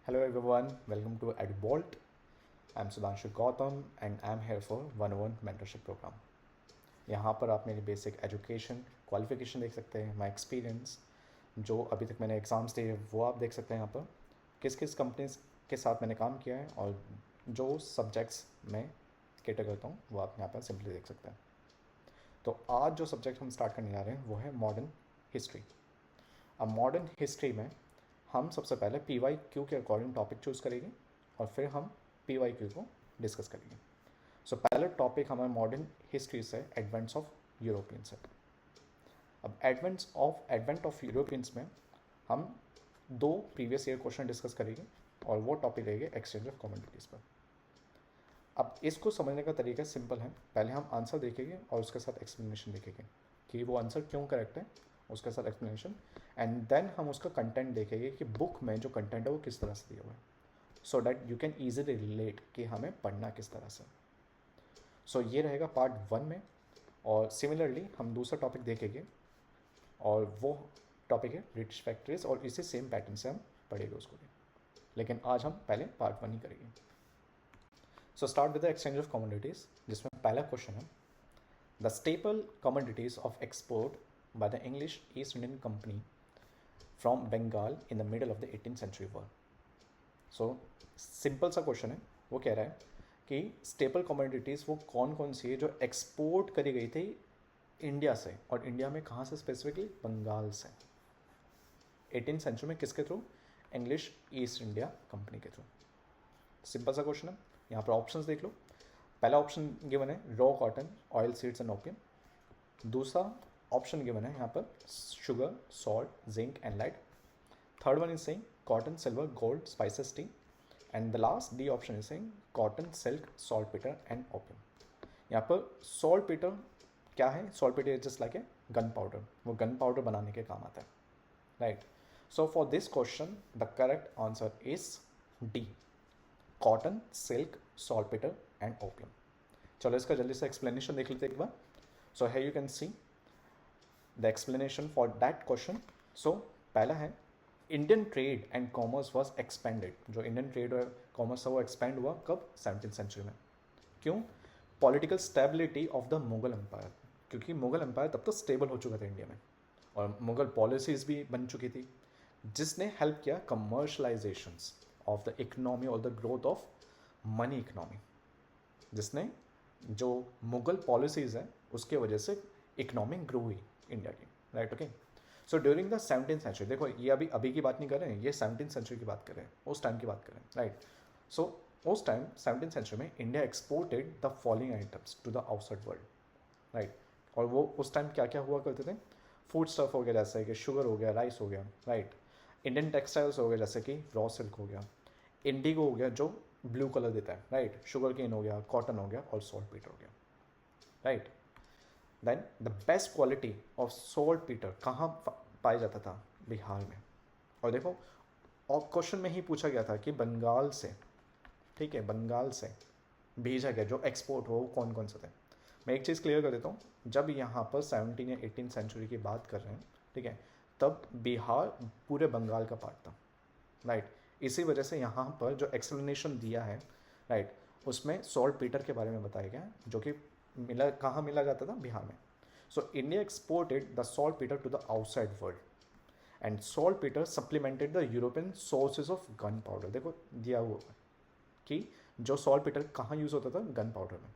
Hello everyone, welcome to EduBolt. I'm Sudhanshu Gautam and I'm here for 101 mentorship program. यहाँ पर आप मेरी basic education qualification देख सकते हैं, माय एक्सपीरियंस जो अभी तक मैंने एग्ज़ाम्स दिए वो आप देख सकते हैं यहाँ पर, किस किस कंपनीज के साथ मैंने काम किया है और जो सब्जेक्ट्स मैं कैटर करता हूँ वो आप यहाँ पर सिंपली देख सकते हैं। तो आज जो सब्जेक्ट हम स्टार्ट करने जा रहे हैं वो है मॉडर्न हिस्ट्री। अब मॉडर्न हिस्ट्री में हम सबसे पहले पी वाई क्यू के अकॉर्डिंग टॉपिक चूज़ करेंगे और फिर हम पी वाई क्यू को डिस्कस करेंगे। सो पहला टॉपिक हमारा मॉडर्न हिस्ट्री से एडवेंट्स ऑफ यूरोपियंस है। अब एडवेंट ऑफ यूरोपियंस में हम दो प्रीवियस ईयर क्वेश्चन डिस्कस करेंगे और वो टॉपिक रहेंगे एक्सचेंज ऑफ कमोडिटीज़ पर। अब इसको समझने का तरीका सिंपल है, पहले हम आंसर देखेंगे और उसके साथ एक्सप्लेनेशन देखेंगे कि वो आंसर क्यों करेक्ट है, उसके साथ एक्सप्लेनेशन, एंड देन हम उसका कंटेंट देखेंगे कि बुक में जो कंटेंट है वो किस तरह से दिया हुआ है, so that you can easily relate कि हमें पढ़ना किस तरह से। सो ये रहेगा पार्ट 1 में, और सिमिलरली हम दूसरा टॉपिक देखेंगे और वो टॉपिक है ब्रिटिश फैक्ट्रीज, और इसी सेम पैटर्न से हम पढ़ेंगे उसको भी, लेकिन आज हम पहले पार्ट 1 ही करेंगे। So start with the exchange of commodities, जिसमें पहला क्वेश्चन है the staple commodities of export by the English East Indian Company from Bengal in the middle of the 18th century war. So simple सा question है, वो कह रहा है कि स्टेपल कमोडिटीज़ वो कौन कौन सी है जो एक्सपोर्ट करी गई थी इंडिया से, और इंडिया में कहाँ से, स्पेसिफिकली बंगाल से 18th सेंचुरी में, किसके through, English east India company के थ्रू। सिंपल सा क्वेश्चन है। यहाँ पर ऑप्शंस देख लो। पहला ऑप्शन गिवन है raw cotton, oil seeds and opium. दूसरा ऑप्शन गिवन है यहाँ पर sugar, salt, zinc and light. Third one is saying cotton, silver, gold, spices, T, and the last D option is saying cotton, silk, salt Peter and opium. यहाँ पर salt Peter क्या है? Salt Peter is just like a gun powder, वो gun powder बनाने के काम आता है, right. So for this question the correct answer is D, cotton, silk, salt Peter and opium. चलो इसका जल्दी से एक्सप्लेनेशन देख लेते एक बार। सो है you can see the explanation for that question. So पहला है Indian trade and commerce was expanded. जो इंडियन ट्रेड और कॉमर्स था वो एक्सपेंड हुआ कब? 17th सेंचुरी में। क्यों? Political stability of the Mughal empire, क्योंकि मुगल एम्पायर तब तक स्टेबल हो चुका था इंडिया में और मुगल पॉलिसीज़ भी बन चुकी थी, जिसने हेल्प किया कमर्शलाइजेशंस ऑफ द इकोनॉमी और the growth of money economy, जिसने जो मुगल पॉलिसीज़ है उसके वजह से इकोनॉमी ग्रो हुई इंडिया की, right. Okay, so during the 17th century, देखो ये अभी की बात नहीं कर रहे हैं, ये 17th सेंचुरी की बात कर रहे हैं, उस टाइम की बात कर रहे हैं, राइट। सो उस टाइम 17th सेंचुरी में India exported the following items to the outside world, right. और वो उस टाइम क्या क्या हुआ करते थे? फूड स्टफ हो गया, जैसे कि शुगर हो गया, राइस हो गया, राइट। इंडियन टेक्सटाइल्स हो गया, जैसे कि रॉ सिल्क हो गया, इंडिगो हो गया जो ब्लू कलर देता है, राइट, शुगर केन हो गया, कॉटन हो गया और सॉल्ट पीटर हो गया, right. Then the best quality of saltpetre कहाँ पाया जाता था? बिहार में। और देखो, और क्वेश्चन में ही पूछा गया था कि बंगाल से, ठीक है, बंगाल से भेजा गया जो एक्सपोर्ट हो कौन कौन से थे। मैं एक चीज़ क्लियर कर देता हूँ, जब यहाँ पर 17 या 18th सेंचुरी की बात कर रहे हैं, ठीक है, तब बिहार पूरे बंगाल का पार्ट था, राइट। इसी वजह से यहाँ पर जो एक्सप्लेनेशन दिया है, राइट, उसमें सॉल्ट पीटर के बारे में बताया गया, जो कि मिला कहाँ मिला जाता था? बिहार में। So India exported the saltpetre to the outside world and saltpetre supplemented the European sources of gunpowder. देखो दिया हुआ है कि जो सॉल्ट पीटर कहाँ यूज़ होता था? गन पाउडर में।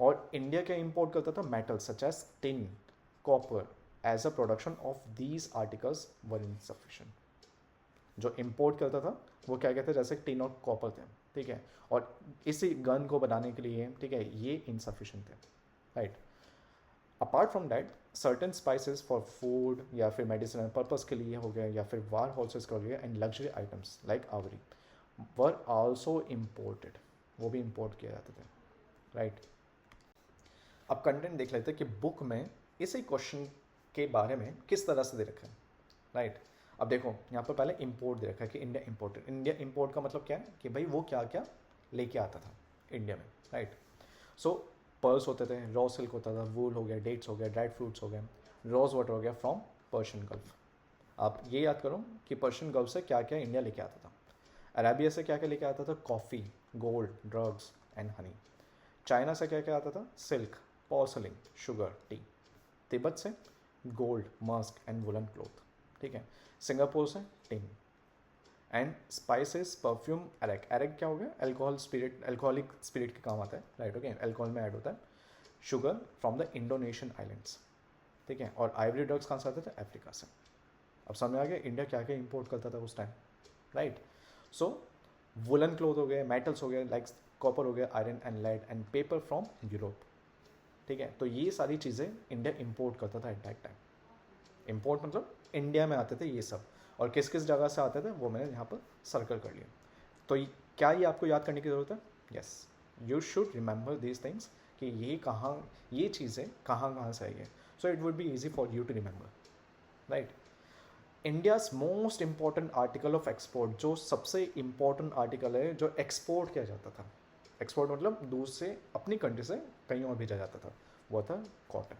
और इंडिया क्या इंपोर्ट करता था? Metal such as tin, copper, as a production of these articles were insufficient. जो इंपोर्ट करता था वो क्या कहते हैं? जैसे टिन और कॉपर थे, ठीक है, और इसी गन को बनाने के लिए, ठीक है, ये इनसफिशिएंट थे, right. Apart from that certain spices for food या फिर मेडिसिनल पर्पज़ के लिए हो गया, या फिर वार हॉर्सेस के लिए, एंड लग्जरी आइटम्स लाइक आवरी वर आल्सो इम्पोर्टेड, वो भी इम्पोर्ट किए जाते थे, राइट। अब कंटेंट देख लेते हैं कि बुक में इसी क्वेश्चन के बारे में किस तरह से दे रखा है, राइट। अब देखो यहाँ पर पहले इंपोर्ट दे रखा है कि इंडिया इंपोर्टेड। इंडिया इंपोर्ट का मतलब क्या है? कि भाई वो क्या क्या लेके आता था इंडिया में, राइट। सो पर्ल्स होते थे, रॉ सिल्क होता था, वूल हो गया, डेट्स हो गया, ड्राइड फ्रूट्स हो गए, रोज़ वाटर हो गया फ्रॉम पर्शियन गल्फ। आप ये याद करो कि पर्शियन गल्फ से क्या क्या इंडिया लेके आता था। अरेबिया से क्या क्या लेके आता था? Coffee, gold, drugs and honey. China से क्या क्या आता था? Silk, porcelain, sugar, tea. Tibet से gold, musk and woollen cloth. ठीक है। सिंगापुर से tin and spices, perfume, areca. Areca क्या हो गया? अल्कोहल स्पिरिट, अल्कोहलिक स्पिरिट के काम आता है, राइट? ओके, अल्कोहल में ऐड होता है। Sugar from the Indonesian islands. ठीक है। और आइवरी ड्रग्स कहाँ से आते थे? अफ्रीका से। अब समझ आ गया इंडिया क्या क्या इंपोर्ट करता था उस time, right? So woollen cloth हो गए, मेटल्स हो गए लाइक कॉपर हो गया, iron and lead and paper from Europe. ठीक है। तो ये सारी चीज़ें इंडिया इंपोर्ट करता था एट दैट टाइम। इंपोर्ट मतलब इंडिया में आते थे ये सब। और किस किस जगह से आते थे वो मैंने यहाँ पर सर्कल कर लिया। तो क्या ये आपको याद करने की ज़रूरत है? Yes, you should remember these things कि ये कहाँ, ये चीज़ें कहाँ कहाँ से आई है। So it would be easy for you to remember, right? India's most important article of export, जो सबसे इंपॉर्टेंट आर्टिकल है जो एक्सपोर्ट किया जाता था, एक्सपोर्ट मतलब दूर से अपनी कंट्री से कहीं और भेजा जाता था, वो था cotton,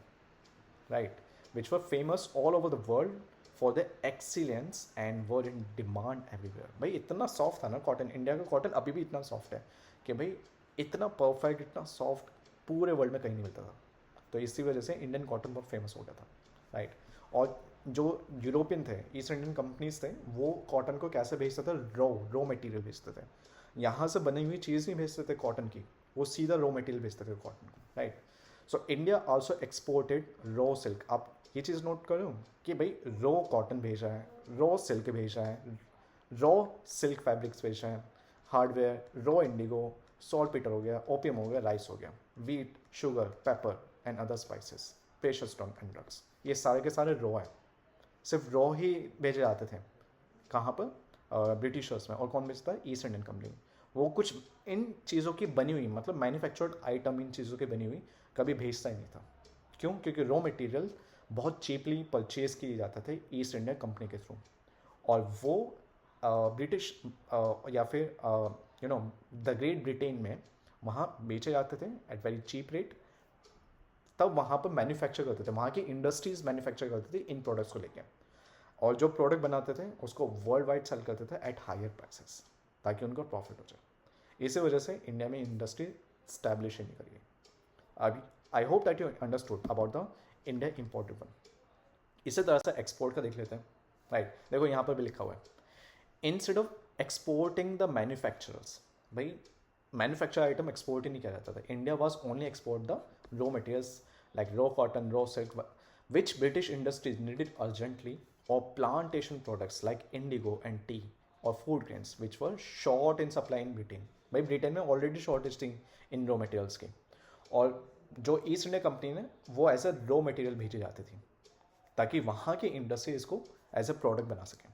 right? Which were famous all over the world for the excellence and were in demand everywhere. भाई इतना सॉफ्ट था ना कॉटन, इंडिया का कॉटन अभी भी इतना सॉफ्ट है कि भाई इतना परफेक्ट, इतना सॉफ्ट पूरे वर्ल्ड में कहीं नहीं मिलता था। तो इसी वजह से इंडियन कॉटन बहुत फेमस हो गया था, राइट? और जो यूरोपियन थे, ईस्ट इंडियन कंपनीज थे, वो कॉटन को कैसे भेजते थे? रॉ मटेरियल भेजते थे। यहाँ से बनी हुई चीज़ नहीं भेजते थे कॉटन की, वो सीधा रॉ मटेरियल भेजते थे कॉटन को, right? So India also exported raw silk. आप ये चीज़ नोट करो कि भाई रॉ कॉटन भेजा है, रॉ सिल्क भेजा है, रॉ सिल्क फैब्रिक्स भेजा है, hardware, raw Indigo, salt Peter हो गया, ओपियम हो गया, राइस हो गया, wheat, sugar, paper and other spices, pressure stone and drugs. ये सारे के सारे रॉ है, सिर्फ रॉ ही भेजे जाते थे। कहाँ पर? ब्रिटिशर्स में। और कौन बेचता है? East Indian company. वो कुछ इन चीज़ों की बनी हुई, मतलब मैन्युफैक्चर्ड आइटम इन चीज़ों की बनी हुई कभी भेजता ही नहीं था। क्यों? क्योंकि रॉ मटेरियल बहुत चीपली परचेज किए जाते थे ईस्ट इंडिया कंपनी के थ्रू, और वो ब्रिटिश या फिर द ग्रेट ब्रिटेन में वहाँ बेचे जाते थे एट वेरी चीप रेट। तब वहाँ पर मैन्युफैक्चर करते थे, वहाँ की इंडस्ट्रीज मैन्युफैक्चर करती थी इन प्रोडक्ट्स को लेकर, और जो प्रोडक्ट बनाते थे उसको वर्ल्ड वाइड सेल करते थे एट हायर प्राइसेस, ताकि उनको प्रॉफिट हो जाए। इसी वजह से इंडिया में इंडस्ट्री स्टैब्लिश ही नहीं करी है अभी। I hope that you understood about the India imported one. इसी तरह से एक्सपोर्ट का देख लेते हैं, राइट? देखो यहाँ पर भी लिखा हुआ है, instead of exporting the manufacturers. भाई मैन्युफैक्चर आइटम एक्सपोर्ट ही नहीं किया जाता था। India was only export the raw materials like raw cotton, raw silk, which British industries needed urgently, or plantation products like indigo and tea or food grains which were short in supply in Britain। भाई Britain में already shortage थी इन raw materials की, और जो east India company ने वो as a raw material भेजे जाते थे ताकि वहाँ की इंडस्ट्री इसको एज अ प्रोडक्ट बना सकें।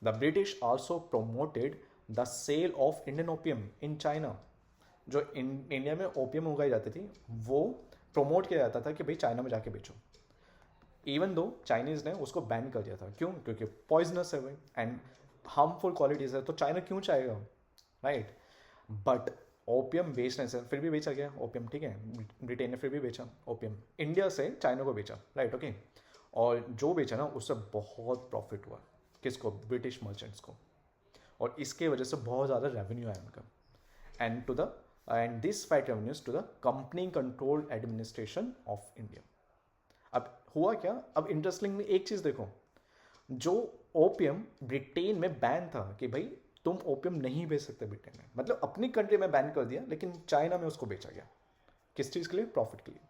The British also promoted the sale of Indian opium in China. जो इंडिया में ओपियम उगाई जाती थी वो प्रोमोट किया जाता था कि भाई चाइना में जाके बेचो। इवन दो चाइनीज़ ने उसको बैन कर दिया था। क्यों? क्योंकि पॉइजनस है भाई एंड हार्मफुल क्वालिटीज़ है, तो चाइना क्यों चाहेगा, राइट? बट ओपियम बेचने से फिर भी बेचा गया ओपियम, ठीक है? ब्रिटेन ने फिर भी बेचा ओपियम, इंडिया से चाइना को बेचा, राइट? ओके। और जो बेचा ना उससे बहुत प्रॉफिट हुआ, किसको? ब्रिटिश मर्चेंट्स को, और इसके वजह से बहुत ज़्यादा रेवेन्यू आया उनका, and this fight revenues to the company controlled administration of India. अब हुआ क्या? अब इंटरेस्टिंग में एक चीज़ देखो, जो ओपियम ब्रिटेन में बैन था कि भाई तुम ओपियम नहीं बेच सकते ब्रिटेन में, मतलब अपनी कंट्री में बैन कर दिया, लेकिन चाइना में उसको बेचा गया। किस चीज़ के लिए? प्रॉफिट के लिए।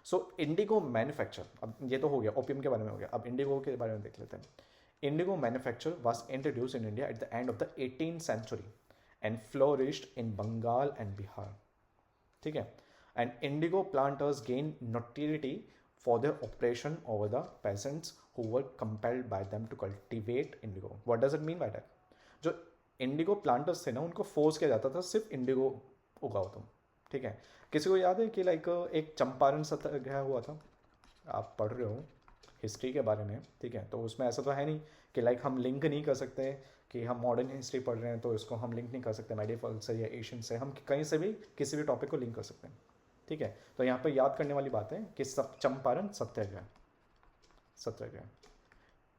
सो इंडिगो मैन्युफैक्चर, अब ये तो हो गया ओपियम के बारे में हो गया, अब इंडिगो के बारे में देख लेते हैं। Indigo manufacture was introduce in India at the end of the 18th century and flourished in Bengal and Bihar, ठीक है? एंड इंडिगो प्लांटर्स गेन नोtoriety for their oppression over the peasants who were compelled by them to cultivate indigo। What does it mean by that? जो Indigo planters थे ना उनको force किया जाता था सिर्फ इंडिगो उगाओ तुम, ठीक है? किसी को याद है कि लाइक एक चंपारण सत्याग्रह हुआ था, आप पढ़ रहे हो हिस्ट्री के बारे में, ठीक है? तो उसमें ऐसा तो है नहीं कि लाइक हम लिंक नहीं कर सकते कि हम मॉडर्न हिस्ट्री पढ़ रहे हैं तो इसको हम लिंक नहीं कर सकते मेडिवल से या एशियन से, हम कहीं से भी किसी भी टॉपिक को लिंक कर सकते हैं, ठीक है? तो यहाँ पर याद करने वाली बात है कि चंपारण सत्याग्रह,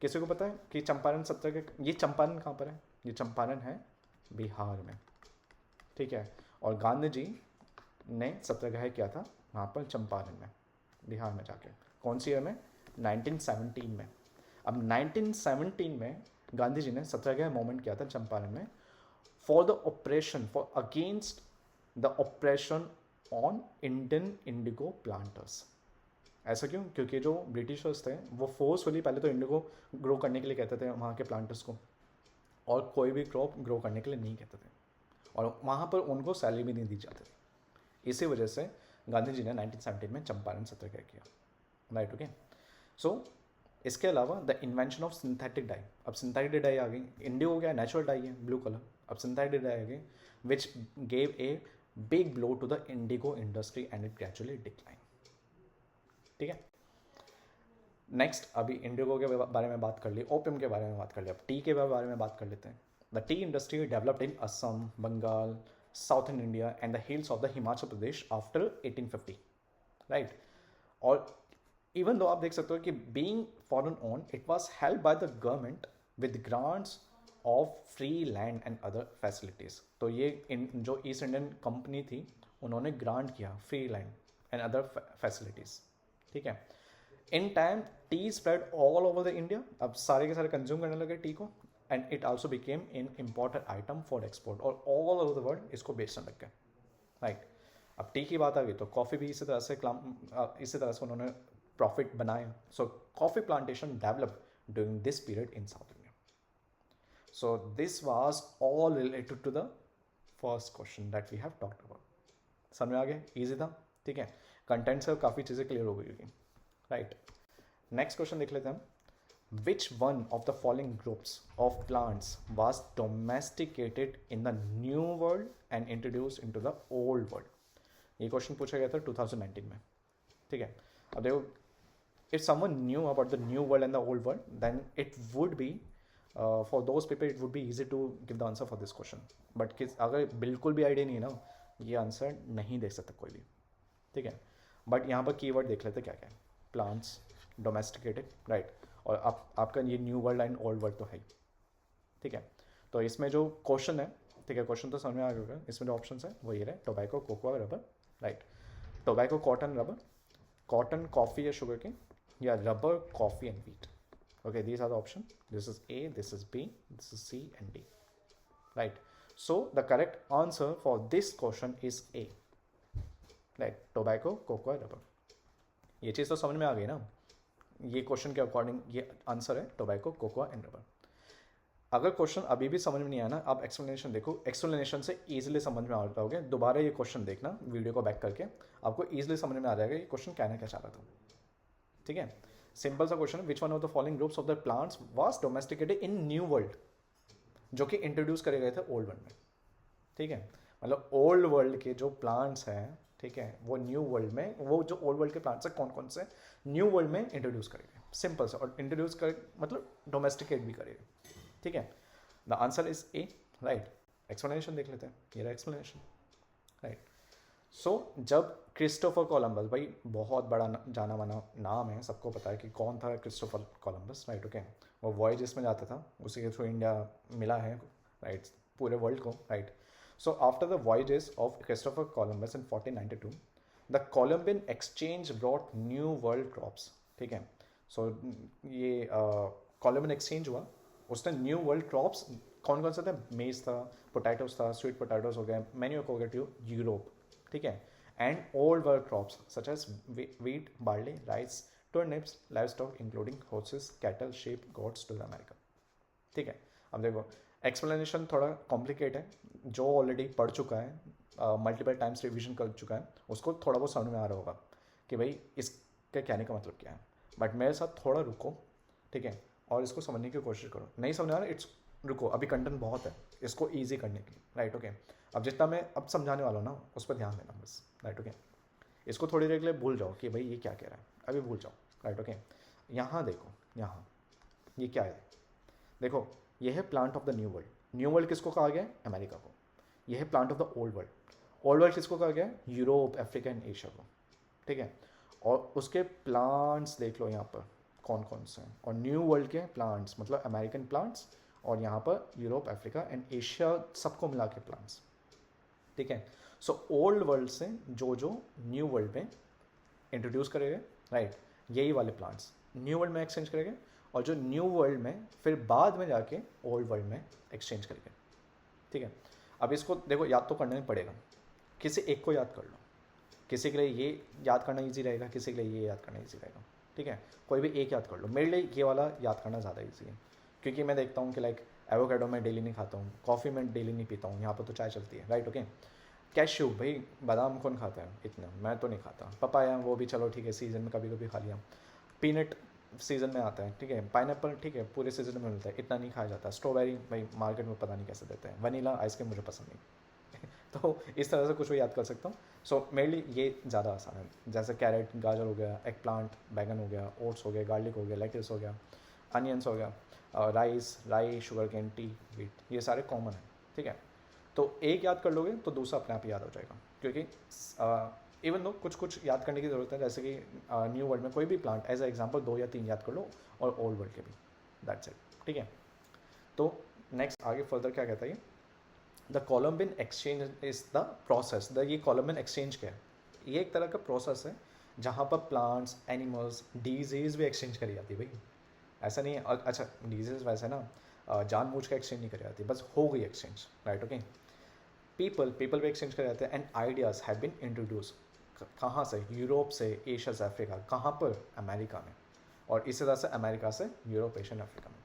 किसी को पता है कि चंपारण सत्याग्रह, ये चंपारण कहाँ पर है? ये चंपारण है बिहार में, ठीक है। और गांधी जी ने सत्याग्रह किया था वहाँ पर चंपारण में, बिहार में जाके। कौन सी ईयर में? 1917 में। अब 1917 में गांधी जी ने सत्याग्रह मूवमेंट किया था चंपारण में for the operation, for against the operation on Indian Indigo planters. ऐसा क्यों? क्योंकि जो ब्रिटिशर्स थे वो फोर्सफुली पहले तो इंडिगो ग्रो करने के लिए कहते थे वहाँ के प्लांटर्स को, और कोई भी क्रॉप ग्रो करने के लिए नहीं कहते थे, और वहाँ पर उनको सैलरी भी नहीं दी जाती थी। इसी वजह से गांधी जी ने 1917 में चंपारण सत्याग्रह किया, राइट, ओके। सो इसके अलावा the invention of synthetic dye, अब सिंथेटिक डाई आ गई। इंडिगो क्या है? नेचुरल डाई है, ब्लू कलर। अब सिंथेटिक डाई आ गई which gave a big blow to the indigo industry and it gradually decline, ठीक है। नेक्स्ट, अभी इंडिगो के बारे में बात कर ली, ओपियम के बारे में बात कर ली, अब टी के बारे में बात कर लेते हैं। The tea industry developed in Assam, Bengal, southern India and the hills of the Himachal Pradesh after 1850, right. और इवन दो आप देख सकते हो कि being foreign own, it was help by the government with grants of free land and other facilities. तो ये जो east Indian company थी उन्होंने ग्रांट किया free land and other facilities, ठीक है। In time T spread all over the India, अब सारे के सारे कंज्यूम करने लगे टी को, and it also became in important item for export, और ऑल ओवर द वर्ल्ड इसको बेचने लग गए, राइट। अब टी की बात आ गई तो कॉफ़ी भी इसी तरह से उन्होंने प्रॉफिट बनाया। So coffee plantation develop during this period in South India. So this was all related to the first question that we have talked about. समझ में आ गया? ईजी था, ठीक है। कंटेंट से काफ़ी चीज़ें क्लियर हो गई होगी, राइट। नेक्स्ट क्वेश्चन देख लेते हैं हम। Which one of the following groups of plants was domesticated in the new world and introduce into the old world? ये क्वेश्चन पूछा गया था 2019 में, ठीक है। अब देखो, if someone knew about the new world and the old world, then it would be for those people it would be easy to give the answer for this question. But अगर बिल्कुल भी आइडिया नहीं है ना, ये answer नहीं दे सकता कोई भी, ठीक है। बट यहाँ पर कीवर्ड देख लेते क्या क्या है। Plants, domesticated, right. और आपका ये new world and old world तो है ही, ठीक है। तो इसमें जो क्वेश्चन है, ठीक है, क्वेश्चन तो समझ में आ गया होगा। इसमें जो ऑप्शन है वो ये रहे, tobacco, cocoa, rubber, right. Tobacco, cotton, rubber, cotton, coffee या शुगर केन, या rubber, coffee and wheat. Okay, these are the options. This is A, this is B, this is C and D. Right. So the correct answer for this question is A. Right. Tobacco, cocoa, rubber. ये चीज़ तो समझ में आ गई ना। ये question के according ये answer है टोबैको, कोकोआ एंड रबर। अगर क्वेश्चन अभी भी समझ में नहीं आया ना, आप एक्सप्लेनेशन देखो, एक्सप्लेनेशन से ईजिली समझ में आ जाओगे। दोबारा ये क्वेश्चन देखना, वीडियो को बैक करके, आपको ईजिली समझ में आ जाएगा ये क्वेश्चन कहना क्या चाह रहा था, ठीक है। सिंपल सा क्वेश्चन है, which one of the following groups of the plants was domesticated in new world, जो कि इंट्रोड्यूस करे गए थे ओल्ड वर्ल्ड में, ठीक है। मतलब ओल्ड वर्ल्ड के जो प्लांट्स हैं, ठीक है, वो न्यू वर्ल्ड में, वो जो ओल्ड वर्ल्ड के प्लांट्स हैं कौन कौन से न्यू वर्ल्ड में इंट्रोड्यूस करेंगे। सिंपल सा, और इंट्रोड्यूस कर मतलब डोमेस्टिकेट भी करेगा, ठीक है। The answer is a, right. Explanation देख लेते हैं, ये रहा एक्सप्लेनेशन, राइट। सो जब क्रिस्टोफर कोलंबस, भाई बहुत बड़ा जाना माना नाम है, सबको पता है कि कौन था क्रिस्टोफर कोलंबस, राइट, ओके। वो वॉयजेस में जाता था, उसी के थ्रू इंडिया मिला है, राइट, पूरे वर्ल्ड को, right. So after the voyages of Christopher Columbus in 1492, the Columbian exchange brought new world crops, ठीक है। सो ये कोलंबियन एक्सचेंज हुआ, उसने न्यू वर्ल्ड क्रॉप्स कौन कौन से थे? मेज था, पोटैटोज था, स्वीट पोटैटोज हो गए, मैन्यू को गए टू यूरोप, ठीक है। And old world crops such as wheat, barley, rice, turnips, livestock including horses, cattle, sheep, goats to America, ठीक है। अब देखो एक्सप्लेनेशन थोड़ा कॉम्प्लिकेट है, जो ऑलरेडी पढ़ चुका है, मल्टीपल टाइम्स रिविजन कर चुका है, उसको थोड़ा बहुत समझ में आ रहा होगा कि भाई इसके कहने का मतलब क्या है। बट मेरे साथ थोड़ा रुको, ठीक है, और इसको समझने की कोशिश करो। नहीं समझ आ रहा, इट्स रुको, अभी कंटेंट बहुत है इसको ईजी करने की, राइट, ओके। अब जितना मैं अब समझाने वाला हूँ ना, उस पर ध्यान देना बस, राइट, ओके। इसको थोड़ी देर के लिए भूल जाओ कि भाई ये क्या कह रहा है, अभी भूल जाओ, राइट, ओके। यहाँ देखो, यहाँ ये क्या है, देखो ये है plant of the new world. New world किसको कहा गया है? अमेरिका को। ये है plant of the old world. Old world किसको कहा गया है? यूरोप, अफ्रीका एंड एशिया को, ठीक है। और उसके प्लांट्स देख लो यहाँ पर कौन कौन से हैं, और न्यू वर्ल्ड के प्लांट्स मतलब अमेरिकन प्लांट्स और यहाँ पर यूरोप, अफ्रीका एंड एशिया सबको मिला के प्लान्स, ठीक है। सो ओल्ड वर्ल्ड से जो न्यू वर्ल्ड में इंट्रोड्यूस करेंगे, राइट, यही वाले प्लान्ट्स न्यू वर्ल्ड में एक्सचेंज करेंगे, और जो न्यू वर्ल्ड में फिर बाद में जाके ओल्ड वर्ल्ड में एक्सचेंज करेंगे, ठीक है। अब इसको देखो, याद तो करना ही पड़ेगा, किसी एक को याद कर लो, किसी के लिए ये याद करना ईजी रहेगा, किसी के लिए ये याद करना ईजी रहेगा, ठीक है। कोई भी एक याद कर लो, मेरे लिए ये वाला याद करना ज़्यादा ईजी है, क्योंकि मैं देखता हूँ कि लाइक एवोकाडो मैं डेली नहीं खाता हूँ, कॉफ़ी मैं डेली नहीं पीता हूँ, यहाँ पर तो चाय चलती है, राइट, ओके। कैश्यू, भाई बादाम कौन खाता है इतना, मैं तो नहीं खाता। पपाया वो भी चलो ठीक है, सीज़न में कभी कभी खा लिया। पीनट सीज़न में आता है, ठीक है। पाइनएप्पल ठीक है, पूरे सीज़न में मिलता है, इतना नहीं खाया जाता। स्ट्रॉबेरी भाई मार्केट में पता नहीं कैसे देते हैं। वनीला आइसक्रीम मुझे पसंद नहीं तो इस तरह से कुछ भी याद कर सकता हूँ। सो मेरे लिए ये ज़्यादा आसान है, जैसे कैरेट, गाजर हो गया, एग प्लांट, बैगन हो गया, ओट्स हो गया, गार्लिक हो गया, लेट्स हो गया, अनियंस हो गया, राइस, राई, शुगर केन, टी, वीट, ये सारे कॉमन है, ठीक है। तो एक याद कर लोगे तो दूसरा अपने आप ही याद हो जाएगा, क्योंकि इवन दो कुछ याद करने की ज़रूरत है, जैसे कि न्यू वर्ल्ड में कोई भी प्लांट एज ए एग्जांपल 2 या 3 याद कर लो, और ओल्ड वर्ल्ड के भी, दैट्स इट, ठीक है। तो नेक्स्ट आगे फर्दर क्या कहता है, the Columbian exchange is the process. ये कोलम्बियन एक्सचेंज क्या है, ये एक तरह का प्रोसेस है जहाँ पर प्लांट्स, एनिमल्स, डिजीज़ भी एक्सचेंज करी जाती है भाई। ऐसा नहीं है, अच्छा डिजीज़ वैसे ना जानबूझ के एक्सचेंज नहीं करी जाती, बस हो गई एक्सचेंज, राइट, ओके। पीपल भी एक्सचेंज कर जाते हैं, and ideas have been introduce, कहाँ से, यूरोप से, एशिया से अफ्रीका, कहाँ पर, अमेरिका में, और इसी तरह से अमेरिका से यूरोप, एशियन, अफ्रीका में,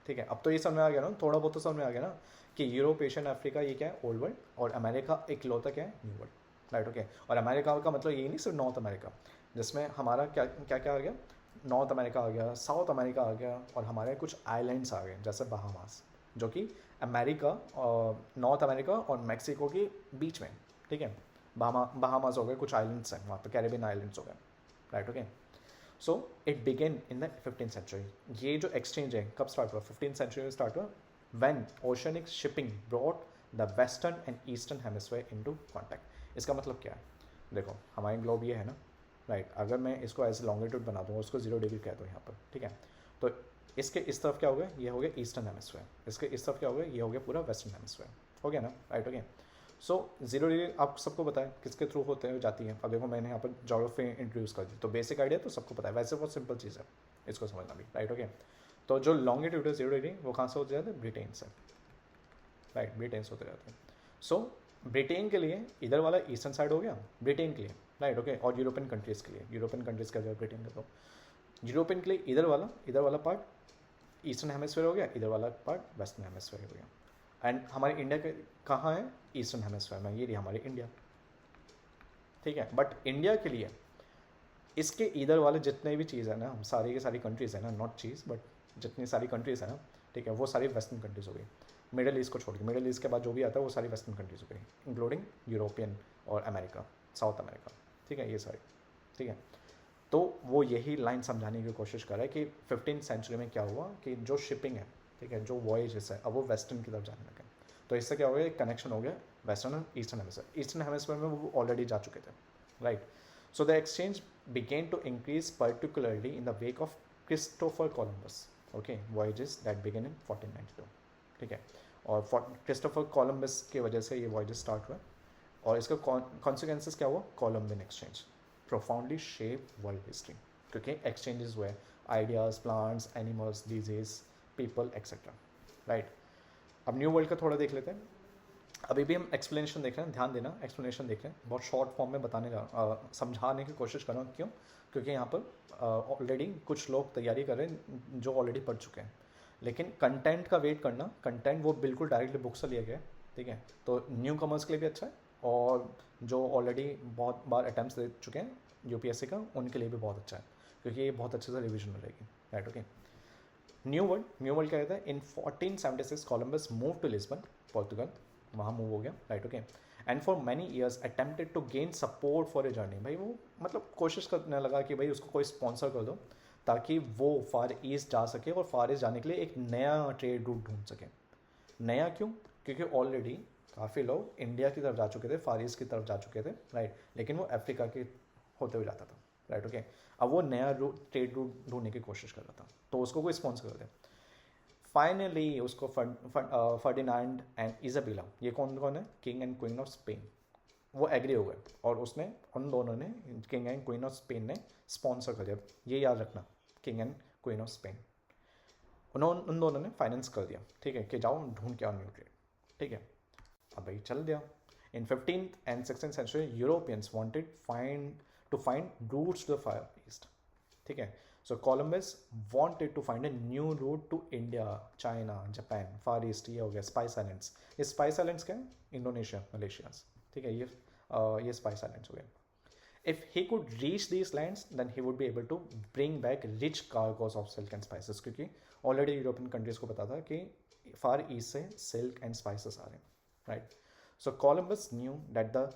ठीक है। अब तो ये समझ में आ गया ना, थोड़ा बहुत तो समझ में आ गया ना कि यूरोप, एशियन, अफ्रीका ये क्या है, ओल्ड वर्ल्ड, और अमेरिका एक लौता क्या है, न्यू वर्ल्ड, राइट, ओके। और अमेरिका का मतलब ये नहीं सिर्फ नॉर्थ अमेरिका, जिसमें हमारा क्या क्या क्या आ गया, नॉर्थ अमेरिका आ गया, साउथ अमेरिका आ गया, और हमारे कुछ आइलैंड्स आ गए जैसे बहामास, जो कि अमेरिका और नॉर्थ अमेरिका और मैक्सिको के बीच में, ठीक है। बहामास हो गए, कुछ आइलैंड्स हैं वहाँ पे, कैरेबियन आइलैंड्स हो गए, right, okay. So it began in the 15th century. ये जो एक्सचेंज है कब स्टार्ट हुआ, 15th सेंचुरी में स्टार्ट हुआ, when oceanic shipping brought the western and eastern hemisphere into contact. इसका मतलब क्या है, देखो हमारे ग्लोब ये है ना, राइट। अगर मैं इसको एज लॉन्गिट्यूड बना दूँ, उसको 0 डिग्री कह दूँ यहाँ पर, ठीक है। तो इसके इस तरफ क्या हो गया, ये हो गया ईस्टर्न हेमिस्फीयर, इसके इस तरफ क्या हो गया, ये हो गया पूरा वेस्टर्न हेमिस्फीयर, हो गया ना, राइट, ओके। सो 0 डिग्री आप सबको पता है किसके थ्रू होते हैं, जाती है। अब देखो मैंने यहाँ पर ज्योग्राफी इंट्रोड्यूस कर दी, तो बेसिक आइडिया तो सबको पता है, वैसे बहुत सिंपल चीज़ है इसको समझना भी, राइट, ओके। तो जो लॉन्गिट्यूड है 0 डिग्री, वो कहाँ से होते जाते हैं, ब्रिटेन से, राइट, ब्रिटेन से होते जाते हैं। सो ब्रिटेन के लिए इधर वाला ईस्टर्न साइड हो गया, ब्रिटेन के लिए, राइट, ओके। और यूरोपियन कंट्रीज़ के लिए, यूरोपियन कंट्रीज़ का जो ब्रिटेन का, तो यूरोपियन के लिए इधर वाला पार्ट ईस्टर्न हेमिस्फीयर हो गया, इधर वाला पार्ट वेस्टर्न हेमिस्फीयर हो गया। एंड हमारे इंडिया के कहाँ है, ईस्टर्न हेमिस्फीयर में, ये रही हमारी इंडिया, ठीक है। बट इंडिया के लिए इसके इधर वाले जितने भी चीज़ है ना, सारी की सारी कंट्रीज़ है ना, नॉट चीज़ बट जितनी सारी कंट्रीज़ है ना, ठीक है, वो सारी वेस्टर्न कंट्रीज़ हो गई। मिडिल ईस्ट को छोड़ के, मिडिल ईस्ट के बाद जो भी आता है वो सारी वेस्टर्न कंट्रीज़ हो गई, इंक्लूडिंग यूरोपियन और अमेरिका, साउथ अमेरिका, ठीक है, ये सारी, ठीक है। तो वो यही लाइन समझाने की कोशिश कर रहा है कि 15th सेंचुरी में क्या हुआ कि जो शिपिंग है, ठीक है, जो वॉयजेस है, अब वो वेस्टर्न की तरफ जाने लगे। तो इससे क्या हो गया, एक कनेक्शन हो गया वेस्टर्न और ईस्टर्न हेमिस्फीयर। ईस्टर्न हेमिस्फीयर में वो ऑलरेडी जा चुके थे, right. So the exchange began to increase particularly in the wake of Christopher Columbus, okay, voyages that began in 1492, ठीक है। और क्रिस्टोफर कोलम्बस की वजह से ये वॉयजेस स्टार्ट हुआ, और इसका कॉन्सिक्वेंसेस क्या हुआ, Columbian exchange profoundly shape world history, क्योंकि exchanges हुए, ideas, plants, animals, disease, people, etc. Right. अब न्यू वर्ल्ड का थोड़ा देख लेते हैं। अभी भी हम एक्सप्लेनेशन देख रहे हैं, ध्यान देना, एक्सप्लेनेशन देख रहे हैं, बहुत शॉर्ट फॉर्म में समझाने की कोशिश कर रहा हूँ। क्यों, क्योंकि यहाँ पर ऑलरेडी कुछ लोग तैयारी कर रहे हैं जो ऑलरेडी पढ़ चुके हैं, लेकिन कंटेंट का वेट करना, कंटेंट वो बिल्कुल डायरेक्टली बुक से लिया गया है, ठीक है। तो न्यू कमर्स के लिए भी अच्छा है, और जो ऑलरेडी बहुत बार अटैम्प्ट्स दे चुके हैं यूपीएससी का, उनके लिए भी बहुत अच्छा है, क्योंकि ये बहुत अच्छे से रिवीजन में रहेगी, राइट, ओके। न्यू वर्ल्ड क्या कहता है, in 1476 Columbus move to Lisbon, Portugal, वहाँ मूव हो गया, right, okay. And for many years attempted to gain support for a journey. भाई वो मतलब कोशिश करने लगा कि भाई उसको कोई स्पॉन्सर कर दो, ताकि वो फार ईस्ट जा सके, और फार ईस्ट जाने के लिए एक नया ट्रेड रूट ढूंढ सके। नया क्यों, क्योंकि ऑलरेडी काफ़ी लोग इंडिया की तरफ जा चुके थे, फार ईस्ट की तरफ जा चुके थे, राइट, लेकिन वो अफ्रीका के होते हुए जाता था, राइट, ओके। अब वो नया ट्रेड रूट ढूंढने की कोशिश कर रहा था, तो उसको कोई स्पॉन्सर कर दे। फाइनली उसको फर्डिनांड एंड इजाबेला, ये कौन कौन है, king and queen of Spain, वो एग्री हो गए और उसने उन दोनों ने, king and queen of Spain ने स्पॉन्सर कर दिया। ये याद रखना, king and queen of Spain, उन्होंने उन दोनों ने फाइनेंस कर दिया, ठीक है, कि जाओ ढूंढ के आओ न्यू ट्रेड, ठीक है। अब भाई चल दिया। इन 15th and 16th century Europeans wanted to find routes to the Far East, ठीक है। सो Columbus wanted to find a new route to India, China, Japan, far east, ये हो गया स्पाइस आइलैंड्स। ये स्पाइस आइलैंड्स क्या है, इंडोनेशिया, मलेशिया, ठीक है, ये स्पाइस आइलैंड्स हो गए। If he could reach these lands, then he would be able to bring back rich cargoes of silk and spices, क्योंकि ऑलरेडी यूरोपियन कंट्रीज को पता था कि फार ईस्ट से सिल्क एंड स्पाइसेस आ रहे हैं, right. So Columbus knew that the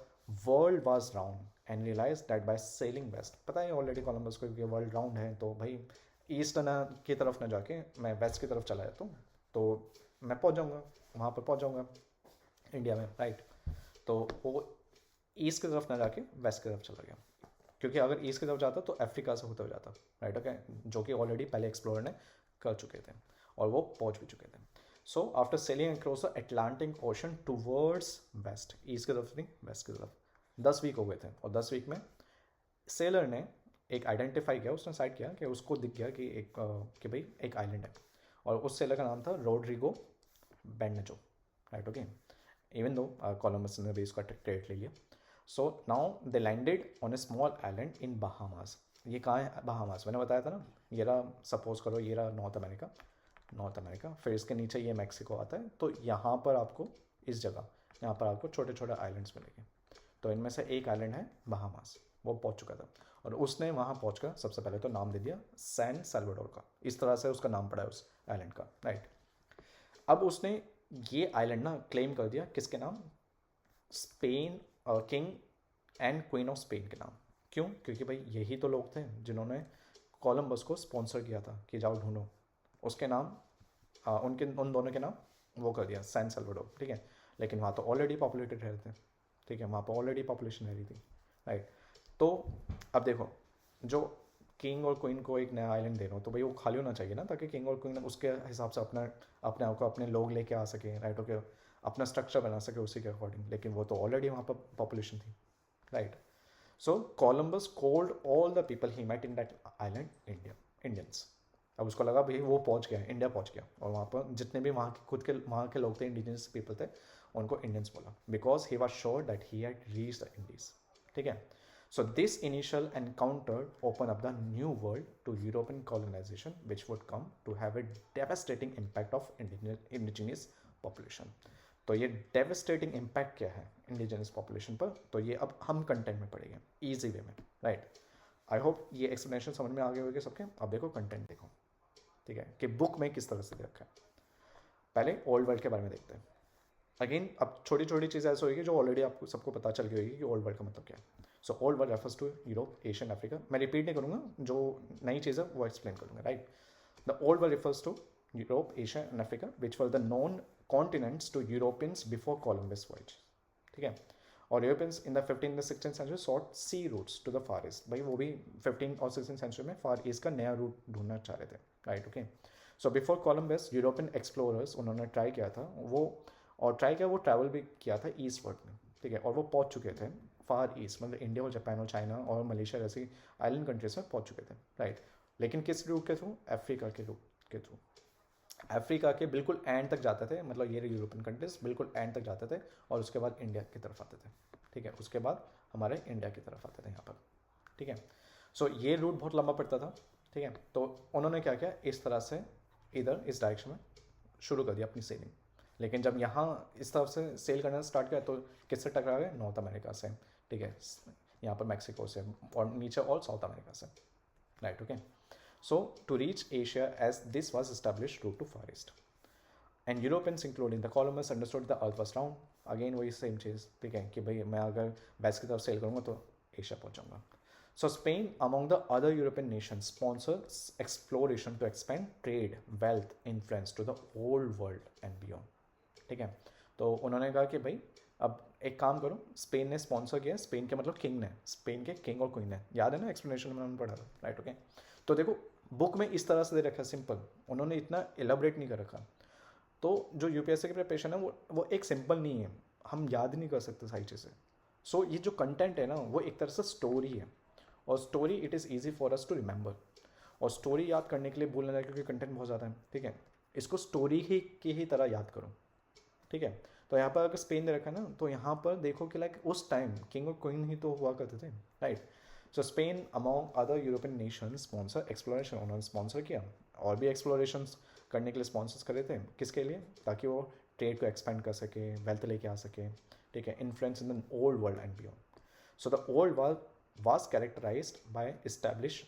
world was round and realise that by sailing west, पता है ऑलरेडी कोलंबस को कि वर्ल्ड राउंड है, तो भाई ईस्ट ना की तरफ ना जाके मैं वेस्ट की तरफ चला जाता हूँ, तो मैं पहुँच जाऊँगा, वहाँ पर पहुँच जाऊँगा इंडिया में, राइट। तो वो ईस्ट की तरफ ना जाके वेस्ट की तरफ चला गया, क्योंकि अगर ईस्ट की तरफ जाता तो अफ्रीका से होते हुए जाता, राइट, ओके, जो कि ऑलरेडी पहले एक्सप्लोरर ने कर चुके थे और वो पहुंच भी चुके थे। So after sailing across the Atlantic ocean towards west, east की तरफ नहीं वेस्ट की तरफ, 10 वीक हो गए थे, और 10 वीक में सेलर ने एक आइडेंटिफाई किया, उसने साइड किया कि उसको दिख गया कि कि भाई एक आइलैंड है, और उस सेलर का नाम था Rodrigo Bermejo, right, okay. Even though Columbus ने भी इसका क्रेडिट ले लिया। So now they landed on a small island in Bahamas. ये कहाँ है, बहामास, मैंने बताया था ना, ये रहा, सपोज करो ये रहा नॉर्थ अमेरिका, फिर इसके नीचे ये मैक्सिको आता है, तो यहाँ पर आपको इस जगह यहाँ पर आपको छोटे छोटे आइलैंड्स मिलेंगे, तो इनमें से एक आइलैंड है बहामास, वो पहुँच चुका था, और उसने वहाँ पहुँच कर सबसे पहले तो नाम दे दिया सैन सैल्वाडोर का, इस तरह से उसका नाम पड़ा है उस आइलैंड का, राइट। अब उसने ये आइलैंड ना क्लेम कर दिया किसके नाम, Spain, king and queen of Spain के नाम। क्यों, क्योंकि भाई यही तो लोग थे जिन्होंने कोलंबस को स्पॉन्सर किया था कि जाओ ढूंढो, उसके नाम उन दोनों के नाम वो कर दिया सैन सैल्वाडोर, ठीक है। लेकिन वहाँ तो ऑलरेडी पॉपुलेटेड रह रहे थे, ठीक है, वहाँ पर ऑलरेडी पॉपुलेशन रह रही थी, राइट। तो अब देखो, जो किंग और क्वीन को एक नया आइलैंड दे रहा हो तो भाई वो खाली होना चाहिए ना, ताकि किंग और क्वीन उसके हिसाब से अपने आप को अपने लोग लेके आ सके, राइट, ओके, अपना स्ट्रक्चर बना सके उसी के अकॉर्डिंग, लेकिन वो तो ऑलरेडी वहाँ पर पॉपुलेशन थी, right. So Columbus called all the people he met in that island Indians. अब उसको लगा भाई वो पहुँच गया, इंडिया पहुँच गया, और वहाँ पर जितने भी वहाँ के लोग थे, इंडिजिनस पीपल थे, उनको इंडियंस बोला, because he was sure that he had reach the Indies, ठीक है। So this initial encounter opened up the new world to European colonization, which would come to have a devastating impact of indigenous population. तो ये devastating impact क्या है indigenous population पर, तो ये अब हम कंटेंट में पढ़ेंगे easy वे में, राइट। आई होप ये एक्सप्लेनेशन समझ में आ गए होंगे सबके। अब देखो कंटेंट देखो, ठीक है, कि बुक में किस तरह से दे रखा है। पहले ओल्ड वर्ल्ड के बारे में देखते हैं। अगेन अब छोटी छोटी चीज़ें ऐसी होगी जो ऑलरेडी आपको सबको पता चल गई होगी कि ओल्ड वर्ल्ड का मतलब क्या है। So old world refers to Europe, Asian, Africa. मैं रिपीट नहीं करूँगा, जो नई चीज़ है वो एक्सप्लेन करूँगा, right. The old world refers to Europe, Asia and Africa which were the known continents to Europeans before Columbus voyage, ठीक है। और Europeans in the 15th and 16th century sought sea routes to the far east. भाई वो भी 15 और 16 century में फार east का नया रूट ढूंढना चाह रहे थे, right, okay. So before Columbus European explorers उन्होंने ट्राई किया था वो ट्रैवल भी किया था ईस्ट वर्ड में, ठीक है, और वो पहुंच चुके थे फार ईस्ट, मतलब इंडिया और जापान और चाइना और मलेशिया जैसी आइलैंड कंट्रीज में पहुंच चुके थे, राइट। लेकिन किस रूट के थ्रू, अफ्रीका के रूट के थ्रू। अफ्रीका के बिल्कुल एंड तक जाते थे, मतलब ये यूरोपियन कंट्रीज बिल्कुल एंड तक जाते थे, और उसके बाद इंडिया की तरफ आते थे, ठीक है, उसके बाद हमारे इंडिया की तरफ आते थे यहाँ पर, ठीक है। सो ये रूट बहुत लंबा पड़ता था, ठीक है। तो उन्होंने क्या किया, इस तरह से इधर इस डायरेक्शन में शुरू कर दिया अपनी सेलिंग। लेकिन जब यहाँ इस तरफ से सेल करना स्टार्ट किया तो किससे टकरा गए, नॉर्थ अमेरिका से, ठीक है, यहाँ पर मैक्सिको से, और नीचे और साउथ अमेरिका से, right, okay. So to reach Asia as this was established route to for east, and Europeans including the Columbus understood the earth was round. Again वही सेम चीज़, ठीक है, कि भाई मैं अगर वेस्ट की तरफ सेल करूँगा तो Asia पहुँचाऊँगा। So Spain, among the other European nations, sponsors exploration to expand trade, wealth, influence to the old world and beyond. ठीक है, तो उन्होंने कहा कि भाई अब एक काम करो, स्पेन ने स्पॉन्सर किया, स्पेन के मतलब किंग ने, स्पेन के किंग और क्वीन ने, याद है ना एक्सप्लेनेशन में उन्होंने पढ़ा था, राइट, ओके। तो देखो बुक में इस तरह से दे रखा है सिंपल, उन्होंने इतना एलाबरेट नहीं कर रखा। तो जो यूपीएससी की प्रिपरेशन है वो एक सिंपल नहीं है, हम याद नहीं कर सकते सारी चीज़ें। सो ये जो कंटेंट है ना वो एक तरह से स्टोरी है, और story it is easy for us to remember. और स्टोरी याद करने के लिए भूलना नहीं, क्योंकि कंटेंट बहुत ज़्यादा है, ठीक है। इसको स्टोरी ही की ही तरह याद करो, ठीक है। तो यहाँ पर अगर स्पेन दे रखा है ना, तो यहाँ पर देखो कि लाइक उस टाइम किंग और क्वीन ही तो हुआ करते थे, right. So Spain among other European nation sponsor exploration, उन्होंने स्पॉन्सर किया, और भी एक्सप्लोरेशन करने के लिए स्पॉन्सर्स करे थे, किसके लिए, ताकि वो ट्रेड को एक्सपेंड कर सके, वेल्थ लेके आ सके, ठीक है, influence in the old world and beyond. So the old world was characterised by establish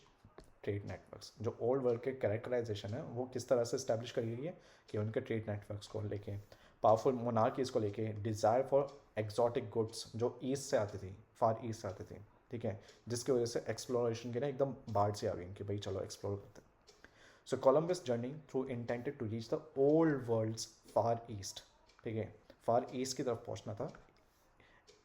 trade networks. जो ओल्ड वर्ल्ड के कैरेक्टराइजेशन है वो किस तरह से इस्टेब्लिश करी गई है कि उनके ट्रेड नेटवर्क्स को लेके, पावरफुल मोनार्कीज को लेके, डिज़ायर फॉर एक्जॉटिक गुड्स जो ईस्ट से आती थी, फार ईस्ट से आती थी, ठीक है, जिसकी वजह से एक्सप्लोरेशन के ना एकदम बाढ़ से आ गई कि भाई चलो एक्सप्लोर करते हैं। So Columbus journey through intended to reach the old world's far east, ठीक है, फार ईस्ट की तरफ पहुंचना था,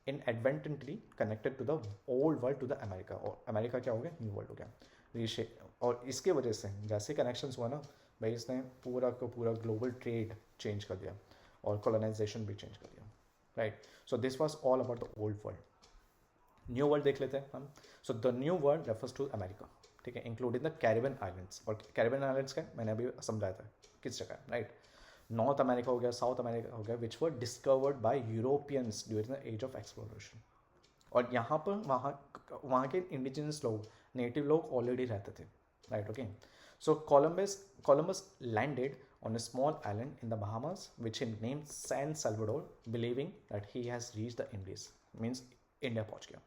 inadvertently connected to the old world to the America, और अमेरिका क्या हो गया, न्यू वर्ल्ड हो गया रीशे। और इसके वजह से जैसे कनेक्शंस हुआ ना भाई, इसने पूरा का पूरा ग्लोबल ट्रेड चेंज कर दिया और कॉलोनाइजेशन भी चेंज कर दिया, right. So this was all about the old world. New world देख लेते हैं हम। So the new world refers to America, ठीक है, इंक्लूडिंग द कैरिबियन आइलैंड्स। और कैरिबियन आइलैंड्स का मैंने अभी समझाया था किस जगह है, राइट। नॉर्थ अमेरिका हो गया, साउथ अमेरिका हो गया, which were discovered by Europeans during the age of exploration. और यहाँ पर वहाँ के इंडिजिनस लोग, नेटिव लोग ऑलरेडी रहते थे, right, okay. So Columbus landed on a small island in the Bahamas, which he named San Salvador, believing that he has reached the Indies, means India पहुँच गया।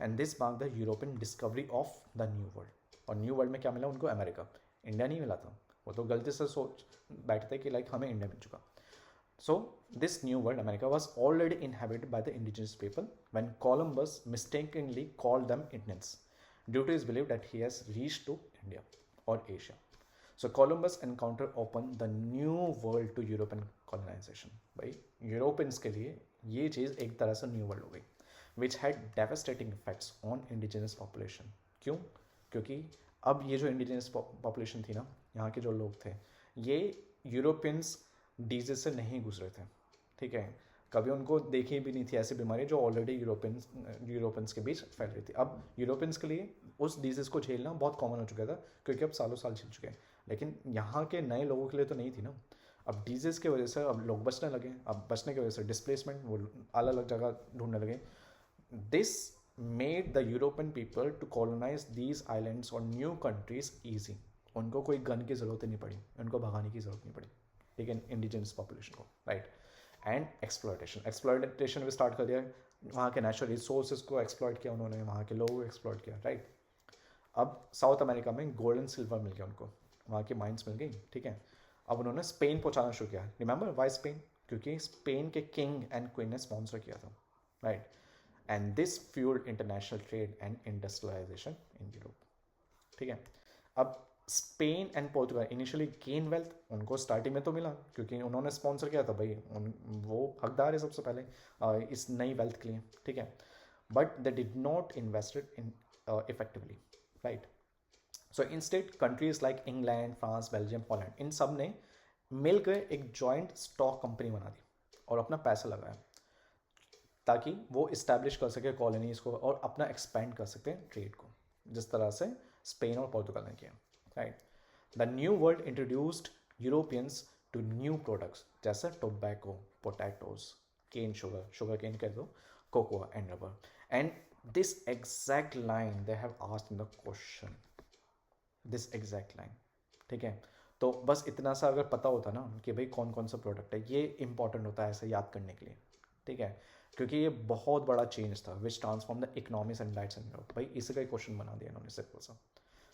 And this marked the European discovery of the New World। और new world में क्या मिला उनको, America, India नहीं मिला था। वो तो गलती से सोच बैठते कि लाइक हमें इंडिया मिल चुका। So this new world, America, was already inhabited by the indigenous people when Columbus mistakenly called them Indians, due to his belief that he has reached to India or Asia. So Columbus encounter opened the new world to European colonization. भाई Europeans के लिए ये चीज़ एक तरह से new world हो गई, which had devastating effects on indigenous population। क्यों? क्योंकि अब ये जो इंडिजिनस पॉपुलेशन थी ना, यहाँ के जो लोग थे, ये यूरोपियंस डिजीज से नहीं गुजरे थे, ठीक है, कभी उनको देखी भी नहीं थी ऐसी बीमारी जो ऑलरेडी यूरोपियंस के बीच फैल रही थी। अब यूरोपियंस के लिए उस डिजीज़ को झेलना बहुत कॉमन हो चुका था, क्योंकि अब सालों साल झेल चुके हैं, लेकिन यहाँ के नए लोगों के लिए तो नहीं थी ना। अब डिजीज़ की वजह से अब लोग बचने लगे, अब बचने की वजह से डिस्प्लेसमेंट, वो अलग अलग जगह ढूंढने लगे। This made the European people to colonise these islands और न्यू कंट्रीज ईजी। उनको कोई गन की ज़रूरत नहीं पड़ी, उनको भगाने की ज़रूरत नहीं पड़ी, ठीक है, इंडिजिनस पॉपुलेशन को, राइट। एंड एक्सप्लॉयटेशन भी स्टार्ट कर दिया, वहाँ के नेचुरल रिसोर्सेज को एक्सप्लॉयट किया उन्होंने, वहाँ के लोगों को एक्सप्लॉयट किया, राइट। अब साउथ अमेरिका में गोल्ड एंड सिल्वर मिल गया उनको, वहाँ की माइंस मिल गई, ठीक है। अब उन्होंने स्पेन पहुँचाना शुरू किया। Remember why Spain? क्योंकि स्पेन के किंग एंड क्वीन ने स्पॉन्सर किया था, right. And this fuelled international trade and industrialisation in Europe, ठीक है। अब Spain and Portugal initially gain wealth, उनको स्टार्टिंग में तो मिला क्योंकि उन्होंने स्पॉन्सर किया था भाई, वो हकदार है सबसे पहले इस नई वेल्थ के लिए, ठीक है। But they did not invested in effectively, right. So instead countries like England, France, Belgium, Holland, इन सब ने मिलकर एक जॉइंट स्टॉक कंपनी बना दी और अपना पैसा लगाया, ताकि वो इस्टेब्लिश कर सके कॉलोनीज को और अपना एक्सपेंड कर सके ट्रेड को, जिस तरह से स्पेन और पोर्तुगल ने किया, right. The new world introduced Europeans to new products जैसे tobacco, potatoes, cane sugar cane कह दो, cocoa and rubber. And this exact line they have asked in the question, this exact line, ठीक है। तो बस इतना सा अगर पता होता ना कि भाई कौन कौन सा प्रोडक्ट है, ये इंपॉर्टेंट होता है ऐसे याद करने के लिए, ठीक है, क्योंकि ये बहुत बड़ा चेंज था which transform the economics and lights in Europe. भाई इसी का ही क्वेश्चन बना दिया इन्होंने सिंपल सा।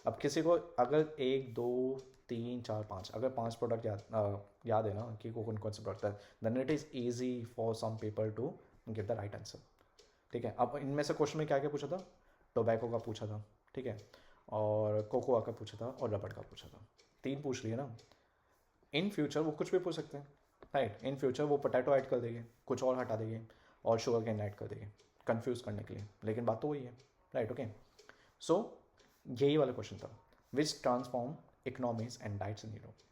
अब किसी को अगर 1 2 3 4 5 अगर 5 प्रोडक्ट याद है ना कि कौन कौन से प्रोडक्ट है, then it is easy for some people to give the right answer, ठीक है। अब इनमें से क्वेश्चन में क्या क्या पूछा था, टोबैको का पूछा था, ठीक है, और कोकोआ का पूछा था और रबड़ का पूछा था, 3 पूछ लिए ना। इन फ्यूचर वो कुछ भी पूछ सकते हैं, राइट। इन फ्यूचर वो पोटैटो ऐड कर देंगे, कुछ और हटा देंगे और शुगर कैन ऐड कर देंगे कंफ्यूज करने के लिए, लेकिन बात तो वही है, राइट, ओके। सो यही वाला क्वेश्चन था, which transform economies and diets in Europe.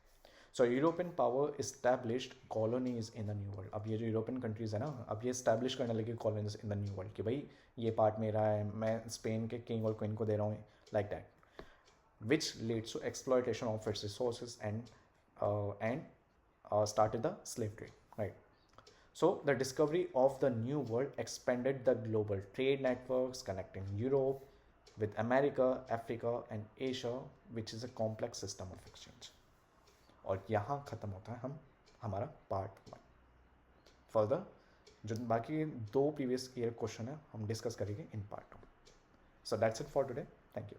So European power established colonies in the New World. अब ये जो यूरोपियन कंट्रीज़ है ना, अब ये इस्टेब्लिश करने लगे colonies in the new world कि भाई ये पार्ट मेरा है, मैं स्पेन के किंग और क्वीन को दे रहा हूँ, like that, which leads to exploitation of its resources and started the slave trade, right? So the discovery of the new world expanded the global trade networks connecting Europe with America, Africa and Asia, which is a complex system of exchange. और यहाँ ख़त्म होता है हमारा part 1. Further जो बाकी 2 previous year question है हम डिस्कस करेंगे in part 2. So that's it for today. Thank you.